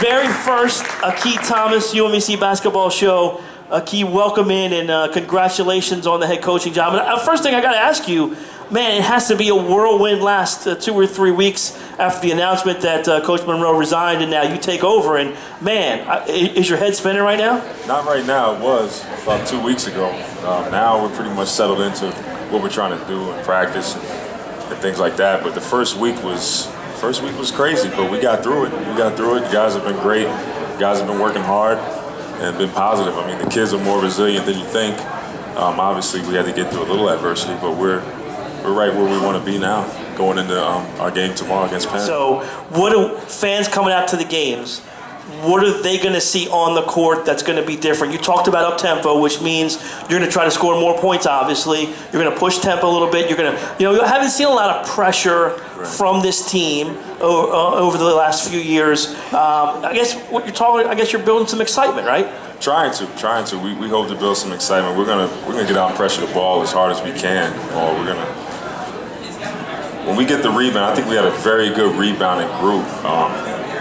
very first Aki Thomas UMBC basketball show. Aki, welcome in and congratulations on the head coaching job. And first thing I got to ask you, man, it has to be a whirlwind last 2 or 3 weeks after the announcement that Coach Monroe resigned and now you take over. And man, is your head spinning right now? Not right now. It was about 2 weeks ago. Now we're pretty much settled into what we're trying to do in practice and things like that. But the first week was crazy, but we got through it. The guys have been great. The guys have been working hard and been positive. I mean, the kids are more resilient than you think. Obviously, we had to get through a little adversity, but we're right where we want to be now, going into our game tomorrow against Penn. So what do fans coming out to the games, what are they going to see on the court that's going to be different? You talked about up-tempo, which means you're going to try to score more points, obviously. You're going to push tempo a little bit. You're going to, you haven't seen a lot of pressure from this team over the last few years. I guess what you're talking, I guess you're building some excitement, right? Trying to. We hope to build some excitement. We're gonna get out and pressure the ball as hard as we can. When we get the rebound, I think we had a very good rebounding group.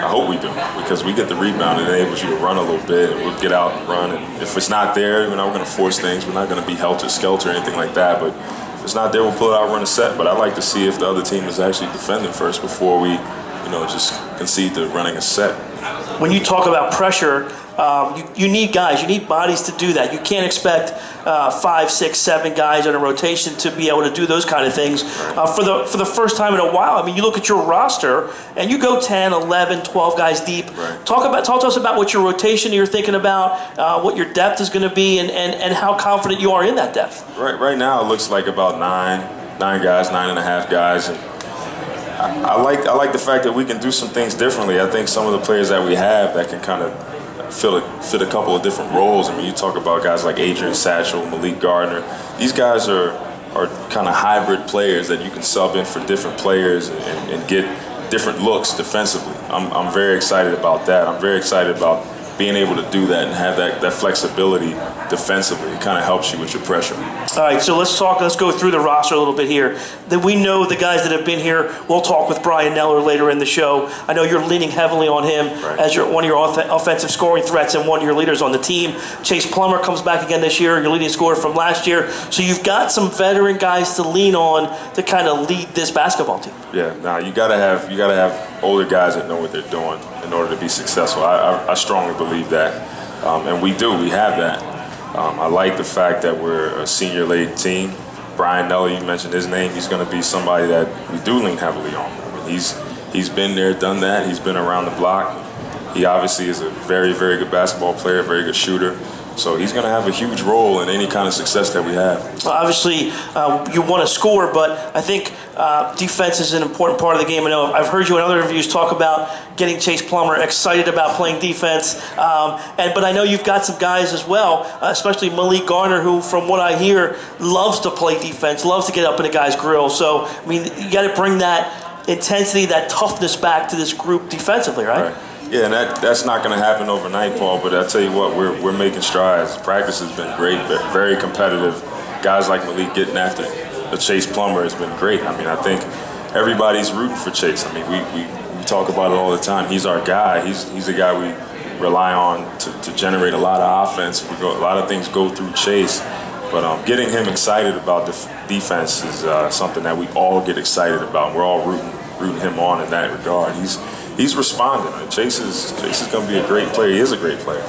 I hope we do, because we get the rebound, it enables you to run a little bit, and we'll get out and run. And if it's not there, we're going to force things. We're not going to be helter-skelter or anything like that. But if it's not there, we'll pull it out, run a set. But I'd like to see if the other team is actually defending first before we, just concede to running a set. When you talk about pressure, you need guys, you need bodies to do that. You can't expect 5, 6, 7 guys in a rotation to be able to do those kind of things for the first time in a while. I mean, you look at your roster and you go 10, 11, 12 guys deep. Right. Talk to us about what your rotation you're thinking about, what your depth is going to be, and how confident you are in that depth. Right now, it looks like about 9 guys, 9.5 guys. And I like the fact that we can do some things differently. I think some of the players that we have that can kind of fit a couple of different roles. I mean, you talk about guys like Adrian Satchel, Malik Gardner. These guys are kind of hybrid players that you can sub in for different players and get different looks defensively. I'm very excited about that. I'm very excited about being able to do that and have that flexibility defensively. It kind of helps you with your pressure. All right, so let's go through the roster a little bit here. That we know the guys that have been here. We'll talk with Brian Neller later in the show. I know you're leaning heavily on him as one of your offensive scoring threats and one of your leaders on the team. Chase Plummer comes back again this year, your leading scorer from last year. So you've got some veteran guys to lean on to kind of lead this basketball team. Yeah, you gotta have older guys that know what they're doing in order to be successful. I strongly believe that, and we have that. I like the fact that we're a senior-laden team. Brian Neller, you mentioned his name. He's going to be somebody that we do lean heavily on. I mean, he's been there, done that. He's been around the block. He obviously is a very, very good basketball player, very good shooter. So he's going to have a huge role in any kind of success that we have. Well, obviously, you want to score, but I think defense is an important part of the game. I know I've heard you in other interviews talk about getting Chase Plummer excited about playing defense. But I know you've got some guys as well, especially Malik Garner, who, from what I hear, loves to play defense, loves to get up in a guy's grill. So, I mean, you got to bring that intensity, that toughness back to this group defensively, right? Yeah, and that's not going to happen overnight, Paul, but I tell you what, we're making strides. Practice has been great, very competitive. Guys like Malik getting after the Chase Plummer has been great. I mean, I think everybody's rooting for Chase. I mean, we talk about it all the time. He's our guy. He's the guy we rely on to generate a lot of offense. A lot of things go through Chase. But getting him excited about the defense is something that we all get excited about. We're all rooting him on in that regard. He's responding. Chase is going to be a great player. He is a great player.